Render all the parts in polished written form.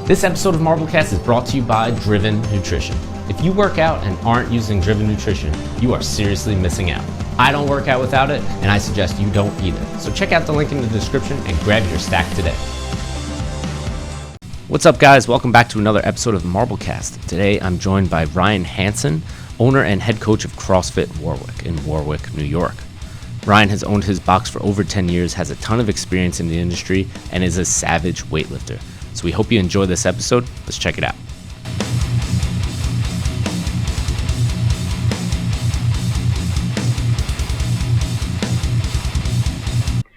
This episode of MarbleCast is brought to you by Driven Nutrition. If you work out and aren't using Driven Nutrition, you are seriously missing out. I don't work out without it, and I suggest you don't either. So check out the link in the description and grab your stack today. What's up, guys? Welcome back to another episode of MarbleCast. Today, I'm joined by Ryan Hansen, owner and head coach of CrossFit Warwick in Warwick, New York. Ryan has owned his box for over 10 years, has a ton of experience in the industry, and is a savage weightlifter. So we hope you enjoy this episode. Let's check it out.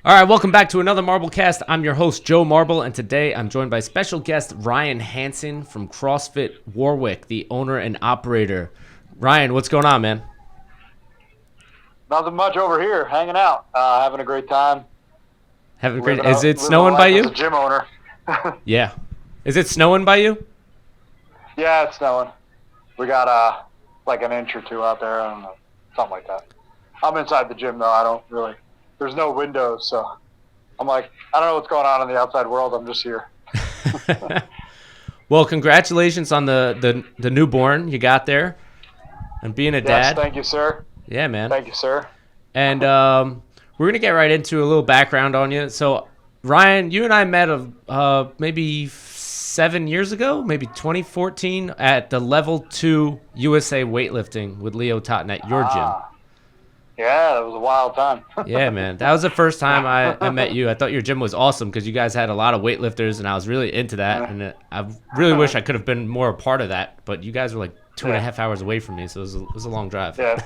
All right, welcome back to another MarbleCast. I'm your host, Joe Marble, and today I'm joined by special guest Ryan Hansen from CrossFit Warwick, the owner and operator. Ryan, what's going on, man? Nothing much over here, hanging out, having a great time. Is it snowing by you? As a gym owner. Yeah. Is it snowing by you? Yeah, it's snowing. We got like an inch or two out there, I don't know, something like that. I'm inside the gym though. There's no windows, so I'm like, I don't know what's going on in the outside world. I'm just here. Well, congratulations on the newborn you got there and being a dad. Thank you, sir. Yeah, man. Thank you, sir. And we're going to get right into a little background on you. So, Ryan, you and I met maybe 7 years ago, maybe 2014, at the Level 2 USA weightlifting with Leo Totten at your gym. Yeah, that was a wild time. Yeah, man. That was the first time I met you. I thought your gym was awesome because you guys had a lot of weightlifters, and I was really into that. And I really wish I could have been more a part of that, but you guys were like 2.5 hours away from me, so it was a long drive. Yeah,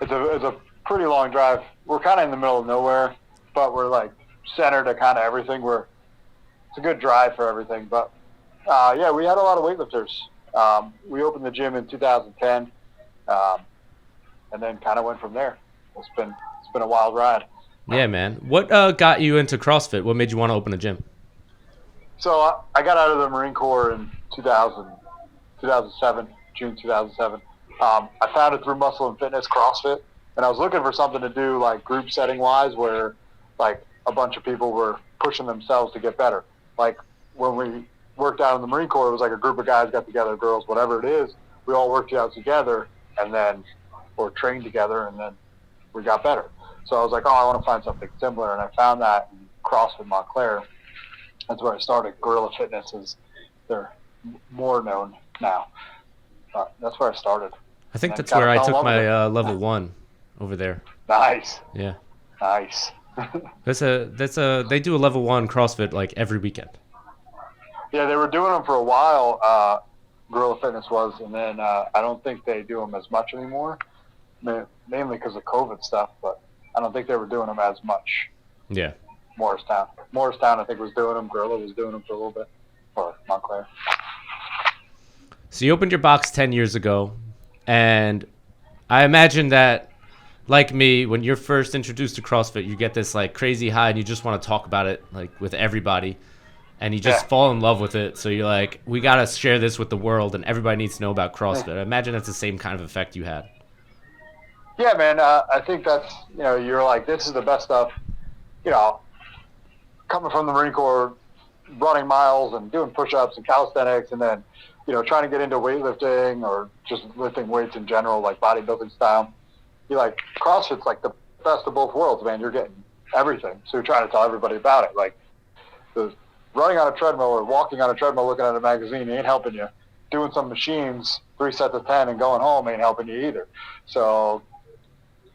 it's a pretty long drive. We're kind of in the middle of nowhere, but we're like center to kind of everything. It's a good drive for everything. But yeah, we had a lot of weightlifters. We opened the gym in 2010, and then kind of went from there. It's been a wild ride. Yeah, man. What got you into CrossFit? What made you want to open a gym? So I got out of the Marine Corps in 2007, June 2007. I found it through Muscle and Fitness CrossFit, and I was looking for something to do like group setting wise, where like a bunch of people were pushing themselves to get better. Like when we worked out in the Marine Corps, it was like a group of guys got together, girls, whatever it is. We all worked out together, or trained together, and then we got better. So I was like, I want to find something similar, and I found that in CrossFit Montclair. That's where I started. Gorilla Fitness they're more known now. That's where I started. I think that's where I took my level 1 over there. Nice. Yeah. Nice. They do a level 1 CrossFit like every weekend. Yeah, they were doing them for a while. Gorilla Fitness was, and then I don't think they do them as much anymore, mainly because of COVID stuff. But I don't think they were doing them as much. Yeah. Morristown, I think, was doing them. Gorilla was doing them for a little bit, or Montclair. So you opened your box 10 years ago, and I imagine that, like me, when you're first introduced to CrossFit, you get this like crazy high, and you just want to talk about it like with everybody, and you just fall in love with it. So you're like, we got to share this with the world, and everybody needs to know about CrossFit. I imagine that's the same kind of effect you had. Yeah, man. I think that's, you're like, this is the best stuff. Coming from the Marine Corps, running miles and doing push-ups and calisthenics, and then, trying to get into weightlifting or just lifting weights in general, like bodybuilding style. You're like, CrossFit's like the best of both worlds, man. You're getting everything. So you're trying to tell everybody about it. Like, the running on a treadmill or walking on a treadmill looking at a magazine ain't helping you. Doing some machines, 3 sets of 10 and going home ain't helping you either. So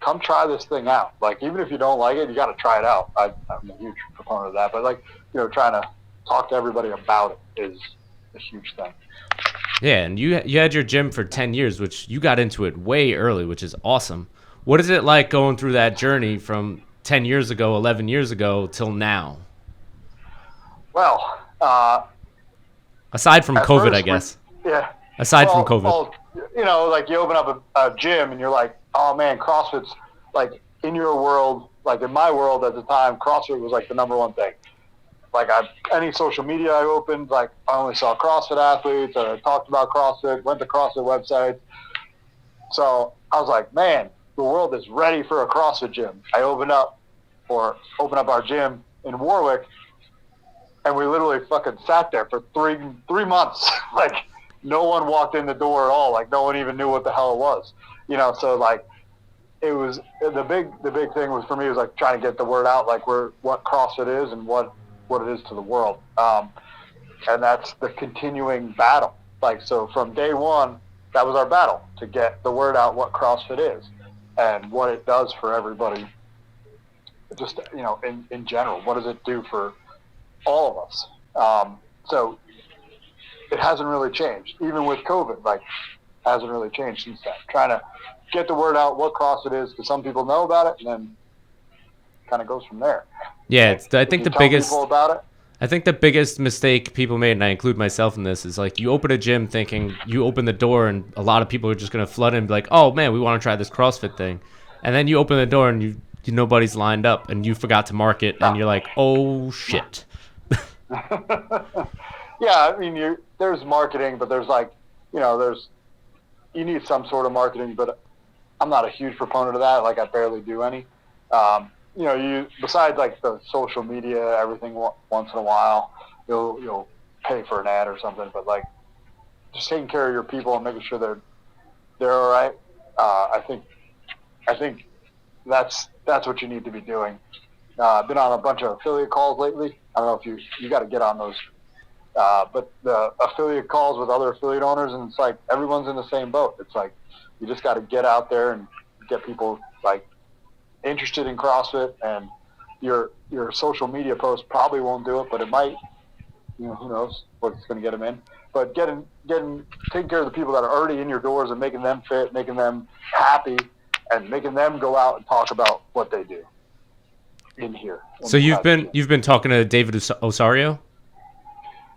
come try this thing out. Like, even if you don't like it, you got to try it out. I'm a huge proponent of that. But, like, trying to talk to everybody about it is a huge thing. Yeah, and you had your gym for 10 years, which you got into it way early, which is awesome. What is it like going through that journey from 10 years ago, 11 years ago, till now? Well, aside from COVID, first, I guess. Yeah. Aside from COVID. Well, like you open up a gym and you're like, oh man, CrossFit's like in your world, like in my world at the time, CrossFit was like the number one thing. Like any social media I opened, like I only saw CrossFit athletes, or I talked about CrossFit, went to CrossFit websites. So I was like, man, the world is ready for a CrossFit gym. I open up our gym in Warwick, And we literally fucking sat there for three months. Like, no one walked in the door at all. Like, no one even knew what the hell it was. So like, it was the big thing was for me was like trying to get the word out, like what CrossFit is and what it is to the world. And that's the continuing battle. Like, so from day one, that was our battle to get the word out what CrossFit is and what it does for everybody. Just, in general, what does it do for all of us? So it hasn't really changed, even with COVID. Like, hasn't really changed since then. Trying to get the word out what CrossFit is, because some people know about it, and then kind of goes from there. Yeah, I think the biggest people about it. I think the biggest mistake people made, and I include myself in this, is like you open a gym thinking you open the door and a lot of people are just going to flood in and be like, oh man, we want to try this CrossFit thing. And then you open the door and you nobody's lined up and you forgot to market and you're like, oh shit. Yeah, I mean, there's marketing, but there's like, you need some sort of marketing, but I'm not a huge proponent of that. Like, I barely do any. Besides like the social media, everything once in a while, you'll pay for an ad or something, but like just taking care of your people and making sure they're all right. I think that's what you need to be doing. I've been on a bunch of affiliate calls lately. I don't know if you got to get on those, but the affiliate calls with other affiliate owners, and it's like everyone's in the same boat. It's like you just got to get out there and get people like interested in CrossFit, and your social media post probably won't do it, but it might. Who knows what's going to get them in. But taking care of the people that are already in your doors and making them fit, making them happy, and making them go out and talk about what they do in here. So you've been talking to David Osario?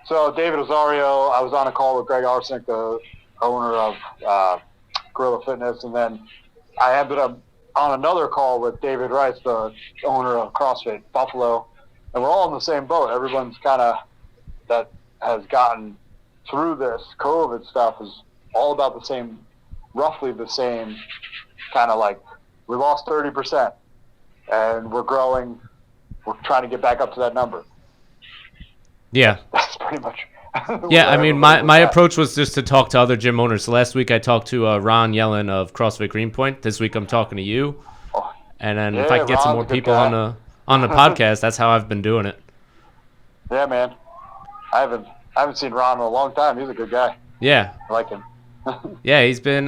So David Osario, I was on a call with Greg Arsenic, the owner of Gorilla Fitness, and then I ended up on another call with David Rice, the owner of CrossFit Buffalo, and we're all in the same boat. Everyone's kind of that has gotten through this COVID stuff is all about roughly the same kind of like, we lost 30% and we're growing. We're trying to get back up to that number. Yeah. That's pretty much. Yeah, I mean, my approach was just to talk to other gym owners. So last week I talked to Ron Yellen of CrossFit Greenpoint. This week I'm talking to you. Oh, and then if I can get some more people on the podcast, that's how I've been doing it. Yeah, man. I haven't seen Ron in a long time. He's a good guy. Yeah. I like him. Yeah, he's been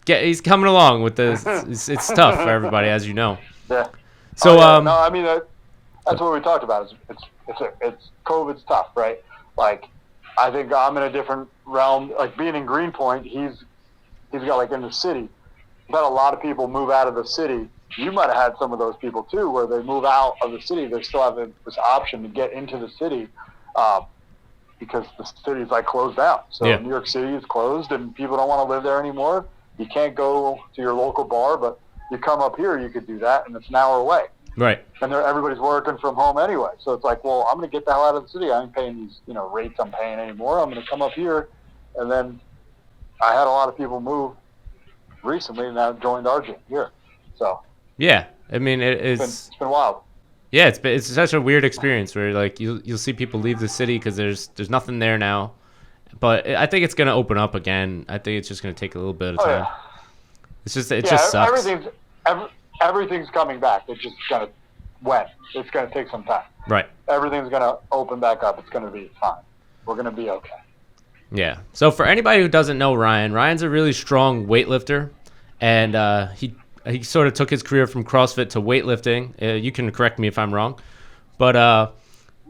he's coming along with this. It's tough for everybody, as you know. Yeah. So no, I mean that's what we talked about. It's COVID's tough, right? Like, I think I'm in a different realm. Like, being in Greenpoint, he's got like in the city. But a lot of people move out of the city. You might have had some of those people too, where they move out of the city. They still have this option to get into the city because the city's like closed down. So yeah. New York City is closed, and people don't want to live there anymore. You can't go to your local bar, but you come up here, you could do that, and it's an hour away. Right. And everybody's working from home anyway. So it's like, well, I'm going to get the hell out of the city. I ain't paying these rates I'm paying anymore. I'm going to come up here. And then I had a lot of people move recently and now joined our gym here. So yeah, I mean, it's been wild. Yeah, it's such a weird experience where like you'll see people leave the city because there's nothing there now. But I think it's going to open up again. I think it's just going to take a little bit of time. Yeah. It just sucks. Everything's coming back. It's just going to It's going to take some time. Right. Everything's going to open back up. It's going to be fine. We're going to be okay. Yeah. So for anybody who doesn't know Ryan's a really strong weightlifter, and he sort of took his career from CrossFit to weightlifting. You can correct me if I'm wrong, but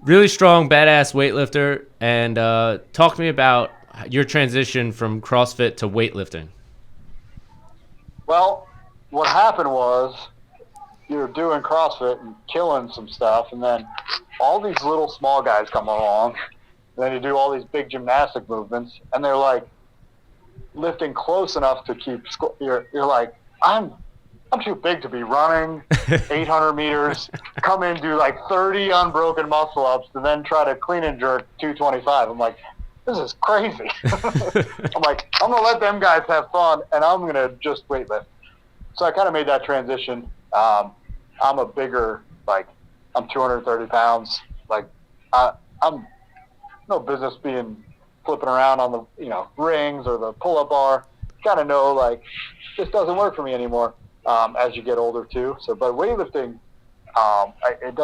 really strong, badass weightlifter. And talk to me about your transition from CrossFit to weightlifting. Well, what happened was you're doing CrossFit and killing some stuff, and then all these little small guys come along, and then you do all these big gymnastic movements, and they're like lifting close enough to keep. You're like, I'm too big to be running 800 meters, come in, do like 30 unbroken muscle ups, and then try to clean and jerk 225. I'm like, this is crazy. I'm like, I'm going to let them guys have fun, and I'm going to just weightlift. So I kind of made that transition. I'm a bigger, like, I'm 230 pounds, like I'm no business being flipping around on the rings or the pull-up bar. Kind of know like this doesn't work for me anymore as you get older too. So, but weightlifting, it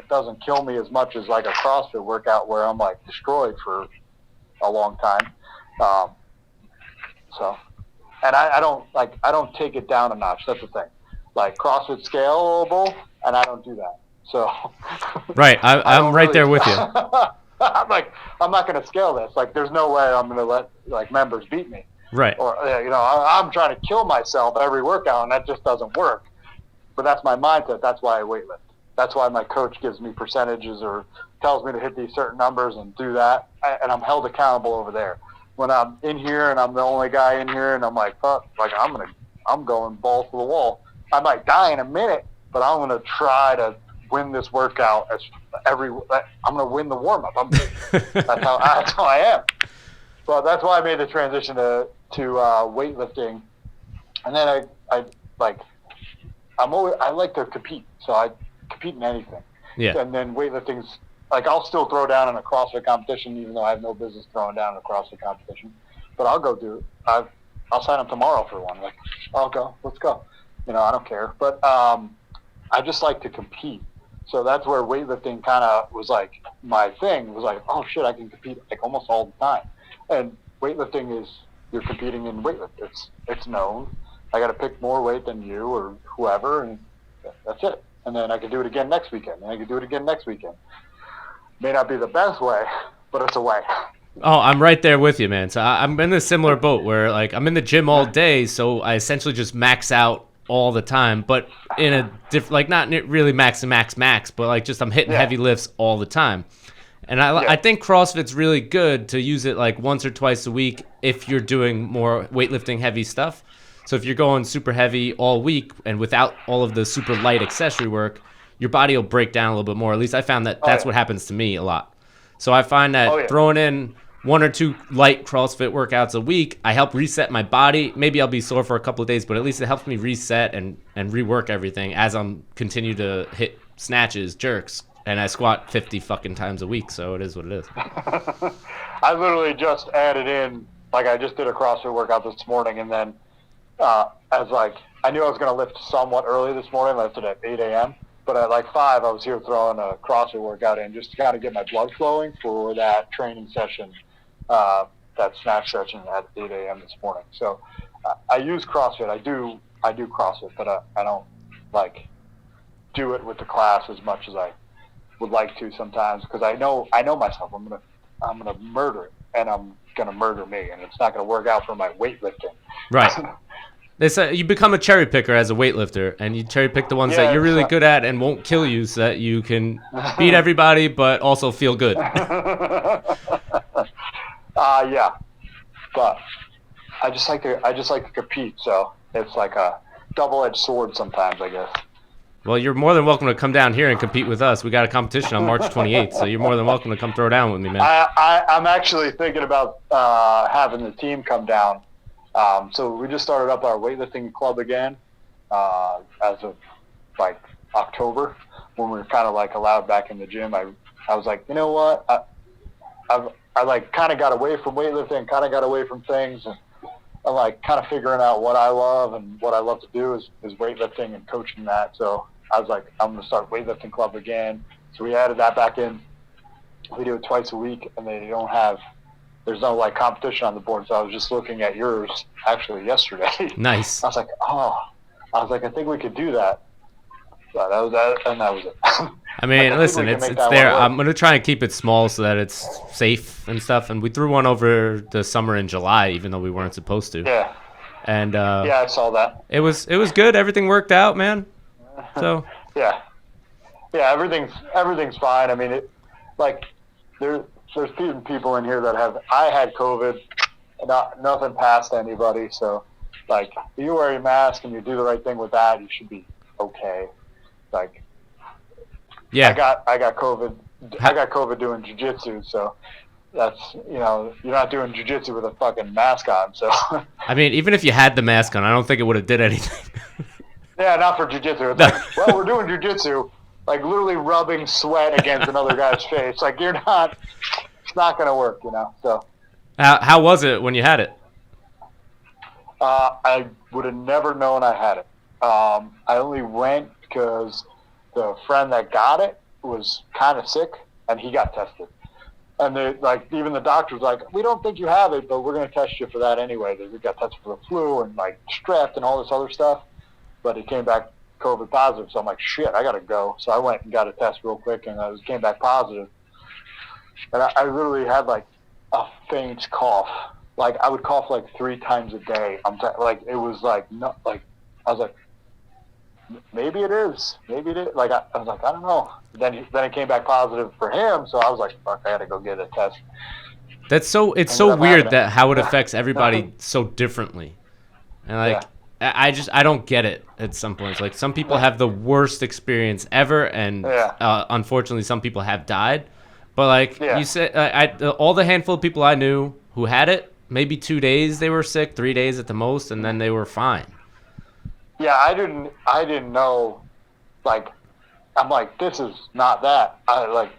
doesn't kill me as much as like a CrossFit workout where I'm like destroyed for a long time. And I don't take it down a notch. That's the thing. Like CrossFit scalable, and I don't do that. So right, I'm right there with you. I'm like, I'm not going to scale this. Like, there's no way I'm going to let like members beat me. Right. Or I'm trying to kill myself every workout, and that just doesn't work. But that's my mindset. That's why I weightlift. That's why my coach gives me percentages or tells me to hit these certain numbers and do that, and I'm held accountable over there. When I'm in here and I'm the only guy in here, and I'm like, fuck, like I'm going balls to the wall. I might die in a minute, but I'm gonna try to win this workout. I'm gonna win the warm up. That's how I am. So that's why I made the transition to weightlifting, and then I like to compete, so I compete in anything. Yeah. And then weightlifting's like I'll still throw down in a CrossFit competition, even though I have no business throwing down in a CrossFit competition. But I'll go do it. I'll sign up tomorrow for one. Like, I'll go. Let's go. I don't care. But I just like to compete. So that's where weightlifting kind of was like my thing. Was like, oh shit, I can compete like almost all the time. And weightlifting is you're competing in weightlifting. It's known. I got to pick more weight than you or whoever, and that's it. And then I can do it again next weekend, and I can do it again next weekend. May not be the best way, but it's a way. Oh, I'm right there with you, man. So I'm in a similar boat where like I'm in the gym all day, so I essentially just max out all the time, but in a like not really max, but like just I'm hitting heavy lifts all the time. And I think CrossFit's really good to use it like once or twice a week if you're doing more weightlifting heavy stuff. So if you're going super heavy all week and without all of the super light accessory work, your body will break down a little bit more. At least I found that's what happens to me a lot. So I find that throwing in 1 or 2 light CrossFit workouts a week, I help reset my body. Maybe I'll be sore for a couple of days, but at least it helps me reset and rework everything as I'm continue to hit snatches, jerks, and I squat 50 fucking times a week. So it is what it is. I literally just added in, like I just did a CrossFit workout this morning, and then as like I knew I was going to lift somewhat early this morning. I lifted at 8 a.m. But at like 5, I was here throwing a CrossFit workout in just to kind of get my blood flowing for that training session, that snatch session at 8 a.m. this morning. So I use CrossFit. I do CrossFit, but I don't like do it with the class as much as I would like to sometimes because I know myself. I'm gonna murder it, and I'm gonna murder me, and it's not gonna work out for my weightlifting. Right. They say you become a cherry picker as a weightlifter, and you cherry pick the ones that you're really good at and won't kill you, so that you can beat everybody but also feel good. Yeah, but I just like to compete. So it's like a double-edged sword sometimes, I guess. Well, you're more than welcome to come down here and compete with us. We got a competition on March 28th, so you're more than welcome to come throw down with me, man. I'm actually thinking about having the team come down. So we just started up our weightlifting club again as of like October when we were kind of like allowed back in the gym. I was like, you know what? I like kind of got away from weightlifting, kind of got away from things, and I'm like kind of figuring out what I love, and what I love to do is weightlifting and coaching that. So I was like, I'm going to start weightlifting club again. So we added that back in. We do it twice a week, and there's no like competition on the board. So I was just looking at yours actually yesterday. Nice. I was like, I think we could do that. So that was that, and that was it. I mean, listen, it's there. I'm going to try and keep it small so that it's safe and stuff. And we threw one over the summer in July, even though we weren't supposed to. Yeah. And yeah, I saw that. It was good. Everything worked out, man. So yeah, everything's fine. I mean, there's people in here that I had COVID, nothing passed anybody. So like, if you wear your mask and you do the right thing with that, you should be okay. Like, yeah, I got COVID. I got COVID doing jiu-jitsu, so that's, you're not doing jiu-jitsu with a fucking mask on. So I mean, even if you had the mask on, I don't think it would have did anything. Yeah, not for jiu-jitsu. It's like, well, we're doing jiu-jitsu. like literally rubbing sweat against another guy's face. Like it's not going to work, you know? So How was it when you had it? I would have never known I had it. I only went because the friend that got it was kind of sick, and he got tested. And even the doctor was like, we don't think you have it, but we're going to test you for that anyway. We got tested for the flu and like strep and all this other stuff. But it came back COVID positive. So I'm like, shit, I got to go. So I went and got a test real quick, and it came back positive. And I literally had like a faint cough. Like I would cough like 3 times a day. Like it was like, no, like I was like, maybe it is. Maybe it is. Like I was like, I don't know. Then it came back positive for him, so I was like, fuck, I gotta go get a test. It's so weird that how it affects everybody so differently. And like I don't get it at some points. Like some people have the worst experience ever, and unfortunately some people have died. But like you said, all the handful of people I knew who had it, maybe 2 days they were sick, 3 days at the most, and then they were fine. Yeah, I didn't know. Like, I'm like, this is not that.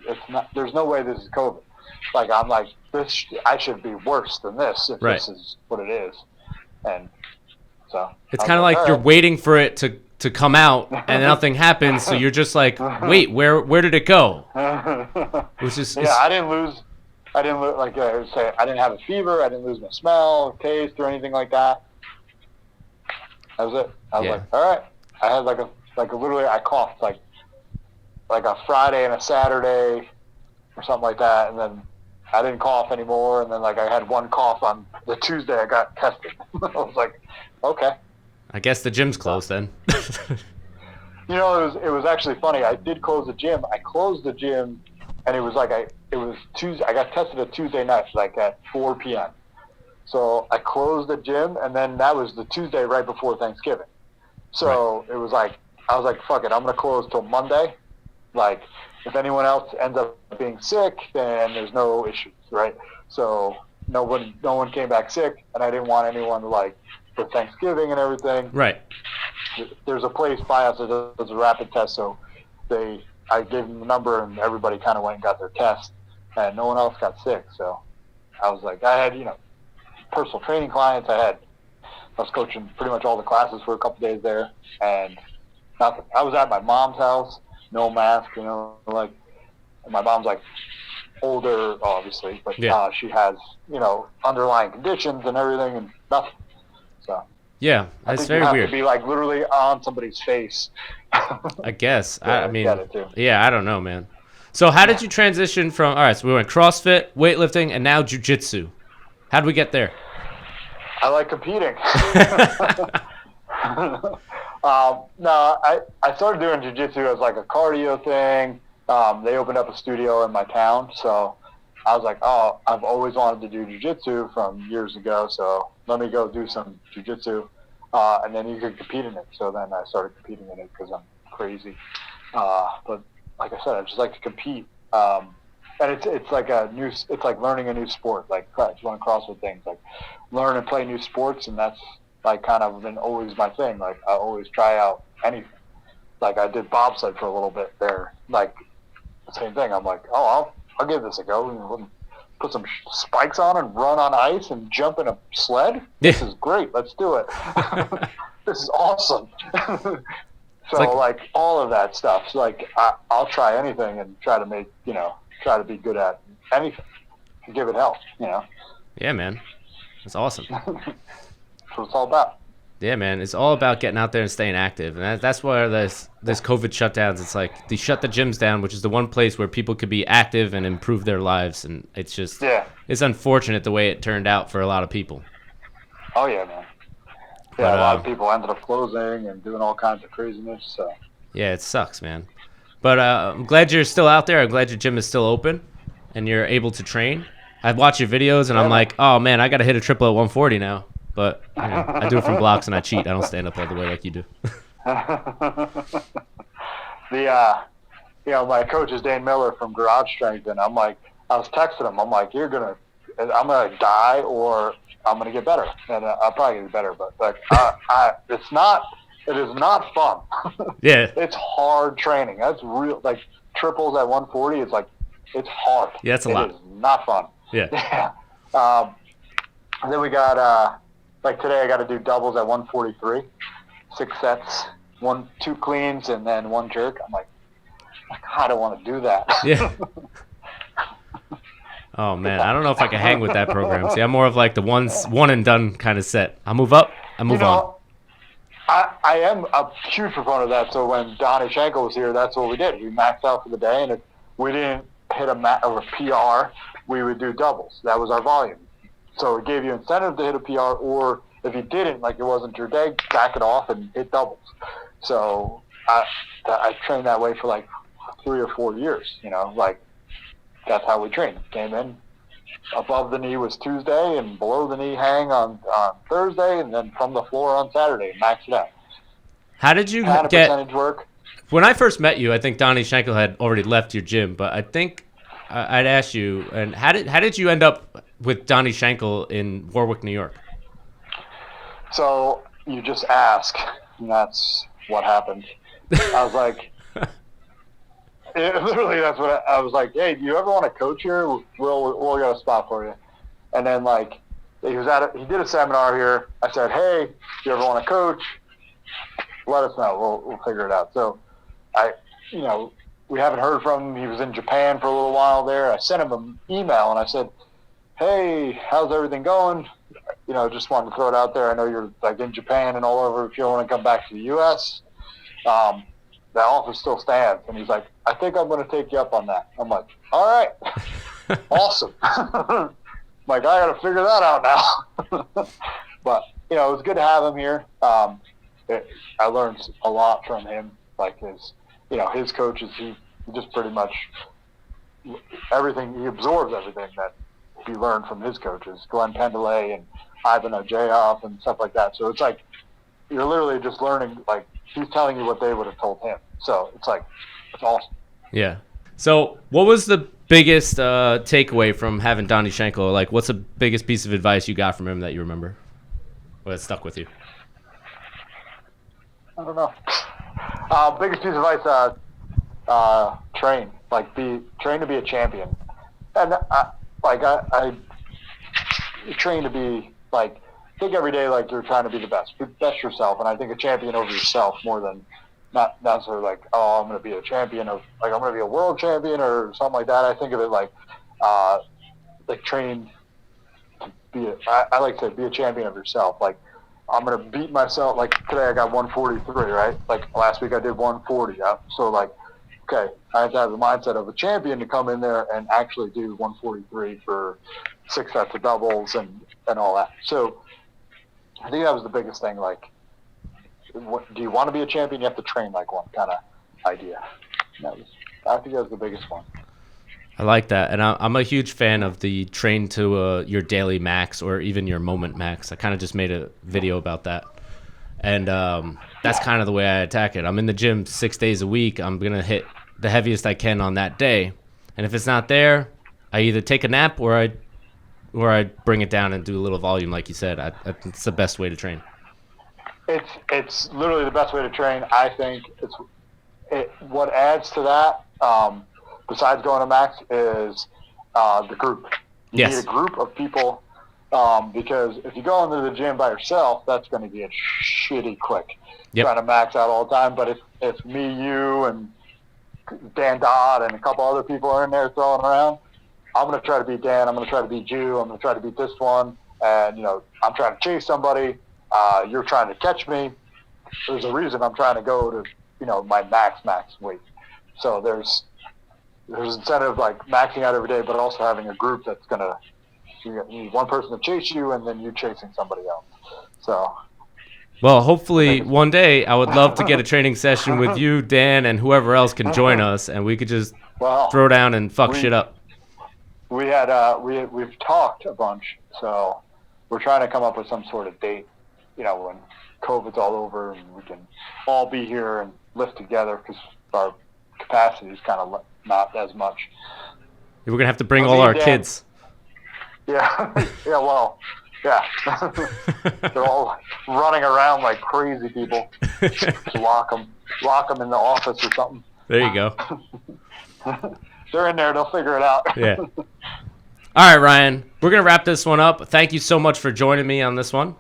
It's not. There's no way this is COVID. Like, I'm like, I should be worse than this if this is what it is. And so it's kind of like you're waiting for it to come out, and nothing happens. So you're just like, wait, where did it go? Which is I didn't lose. Like I would say, I didn't have a fever. I didn't lose my smell, taste, or anything like that. That was it. I was like, all right. I had like a literally I coughed like a Friday and a Saturday or something like that, and then I didn't cough anymore, and then like I had one cough on the Tuesday I got tested. I was like, okay. I guess the gym's closed then. You know, it was actually funny. I did close the gym. I closed the gym, and it was Tuesday. I got tested a Tuesday night, like at 4 p.m. So I closed the gym, and then that was the Tuesday right before Thanksgiving. So It was like, I was like, fuck it, I'm going to close till Monday. Like, if anyone else ends up being sick, then there's no issues, right? So no one came back sick, and I didn't want anyone like for Thanksgiving and everything. Right. There's a place by us that does a rapid test, so I gave them the number, and everybody kind of went and got their test, and no one else got sick. So I was like, I had, personal training clients. I was coaching pretty much all the classes for a couple days there, and nothing. I was at my mom's house, no mask, like my mom's like older, obviously, but she has, underlying conditions and everything, and nothing. So yeah, that's very weird. You have to be like literally on somebody's face. I guess. I mean, I don't know, man. So how did you transition from? All right, so we went CrossFit, weightlifting, and now jiu-jitsu. How'd we get there? I like competing. No, I started doing jiu-jitsu as like a cardio thing. They opened up a studio in my town, so I was like, oh, I've always wanted to do jiu-jitsu from years ago, so let me go do some jiu-jitsu, and then you could compete in it. So then I started competing in it because I'm crazy. But like I said, I just like to compete. And it's like it's like learning a new sport, like one of CrossFit things, like learn and play new sports, and that's like kind of been always my thing. Like I always try out anything. Like I did bobsled for a little bit there. Like the same thing. I'm like, oh, I'll give this a go. Put some spikes on and run on ice and jump in a sled. This is great. Let's do it. This is awesome. So like all of that stuff. So like I'll try anything and try to make try to be good at anything to give it hell, Yeah, man. That's awesome. That's what it's all about. Yeah, man. It's all about getting out there and staying active. And that's where this COVID shutdowns, it's like they shut the gyms down, which is the one place where people could be active and improve their lives. And it's just, it's unfortunate the way it turned out for a lot of people. Oh, yeah, man. Yeah, a lot of people ended up closing and doing all kinds of craziness. So. Yeah, it sucks, man. But I'm glad you're still out there. I'm glad your gym is still open and you're able to train. I watch your videos and I'm like, oh, man, I got to hit a triple at 140 now. But I do it from blocks and I cheat. I don't stand up all the way like you do. My coach is Dane Miller from Garage Strength, and I was texting him. I'm like, I'm gonna die or I'm gonna get better, and I'll probably get better. But like, it's It is not fun. Yeah. It's hard training. That's real. Like triples at 140. It's hard. Yeah, that's a lot. It is not fun. Yeah. Yeah. And then we got like today I got to do doubles at 143, 6 sets, 2 cleans and then 1 jerk. I'm like I don't want to do that. Yeah. Oh man, I don't know if I can hang with that program. See, I'm more of like the one and done kind of set. I move up, I move on. I am a huge proponent of that. So when Donnie Schenkel was here, that's what we did. We maxed out for the day, and if we didn't hit a PR, we would do doubles. That was our volume. So it gave you incentive to hit a PR, or if you didn't, like it wasn't your day, back it off and hit doubles. So I trained that way for like 3 or 4 years. Like that's how we trained. Came in, above the knee was Tuesday, and below the knee hang on Thursday, and then from the floor on Saturday, max it out. How did you get percentage work? When I first met you, I think Donnie Schenkel had already left your gym, but I think I'd ask you, and how did you end up with Donnie Schenkel in Warwick, New York? So you just ask, and that's what happened. I was like, literally, that's what I was like. Hey, do you ever want to coach here? We'll get a spot for you. And then like he did a seminar here. I said, hey, do you ever want to coach? Let us know. We'll figure it out. So we haven't heard from him. He was in Japan for a little while there. I sent him an email and I said, hey, how's everything going? Just wanted to throw it out there. I know you're like in Japan and all over. If you want to come back to the U.S., the offer still stands. And he's like, I think I'm going to take you up on that. I'm like, all right, awesome. Like, I got to figure that out now. But, it was good to have him here. I learned a lot from him. Like his coaches, he just pretty much everything, he absorbs everything that he learned from his coaches, Glenn Pendelay and Ivan Ojehoff and stuff like that. So it's like, you're literally just learning, like, he's telling you what they would have told him. So it's like, it's awesome. Yeah. So what was the biggest takeaway from having Donnie Schenkel? Like, what's the biggest piece of advice you got from him that you remember? Or that stuck with you? I don't know. Biggest piece of advice, train. Like, train to be a champion. And I train to be, like, think every day like you're trying to be the best. Be best yourself. And I think a champion over yourself more than not necessarily like, oh, I'm going to be a champion of, like, I'm going to be a world champion or something like that. I think of it like train to be I like to be a champion of yourself. Like, I'm going to beat myself. Like, today I got 143, right? Like, last week I did 140. So, like, okay, I have to have the mindset of a champion to come in there and actually do 143 for 6 sets of doubles and all that. So, I think that was the biggest thing. Like, do you want to be a champion? You have to train like one kind of idea. I think that was the biggest one. I like that. And I'm a huge fan of the train to your daily max or even your moment max. I kind of just made a video about that. And that's kind of the way I attack it. I'm in the gym 6 days a week. I'm going to hit the heaviest I can on that day. And if it's not there, I either take a nap or I bring it down and do a little volume, like you said. It's the best way to train. It's literally the best way to train. I think what adds to that, besides going to max, is the group. You need a group of people, because if you go into the gym by yourself, that's going to get shitty quick. Trying to max out all the time. But if me, you, and Dan Dodd and a couple other people are in there throwing around, I'm going to try to beat Dan. I'm going to try to beat you. I'm going to try to beat this one. And, I'm trying to chase somebody. You're trying to catch me. There's a reason I'm trying to go to, my max weight. So there's incentive like maxing out every day, but also having a group that's you need one person to chase you and then you chasing somebody else. So. Well, hopefully one day I would love to get a training session with you, Dan, and whoever else can join us, and we could just throw down and fuck shit up. We've talked a bunch, so we're trying to come up with some sort of date, when COVID's all over and we can all be here and lift together, because our capacity is kind of not as much. We're going to have to bring all our kids. Yeah. Yeah, well, Yeah. They're all running around like crazy people. Just lock them in the office or something. There you go. They're in there. They'll figure it out. Yeah. All right, Ryan. We're going to wrap this one up. Thank you so much for joining me on this one.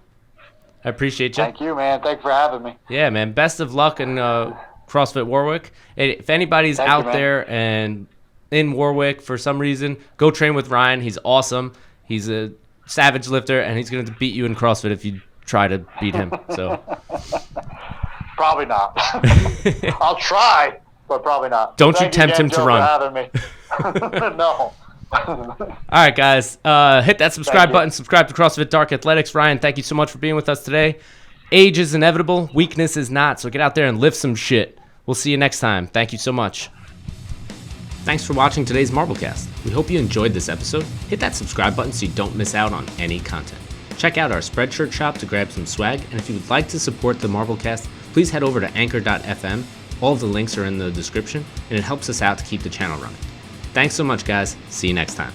I appreciate you. Thank you, man. Thanks for having me. Yeah, man. Best of luck in CrossFit Warwick. If anybody's out there and in Warwick for some reason, go train with Ryan. He's awesome. He's a savage lifter, and he's going to beat you in CrossFit if you try to beat him. So probably not. I'll try, but probably not. Don't you tempt him to run. No. All right, guys. Hit that subscribe button. Subscribe to CrossFit Dark Athletics. Ryan, thank you so much for being with us today. Age is inevitable. Weakness is not. So get out there and lift some shit. We'll see you next time. Thank you so much. Thanks for watching today's MarbleCast. We hope you enjoyed this episode. Hit that subscribe button so you don't miss out on any content. Check out our Spreadshirt shop to grab some swag. And if you would like to support the MarbleCast, please head over to anchor.fm. All of the links are in the description, and it helps us out to keep the channel running. Thanks so much, guys. See you next time.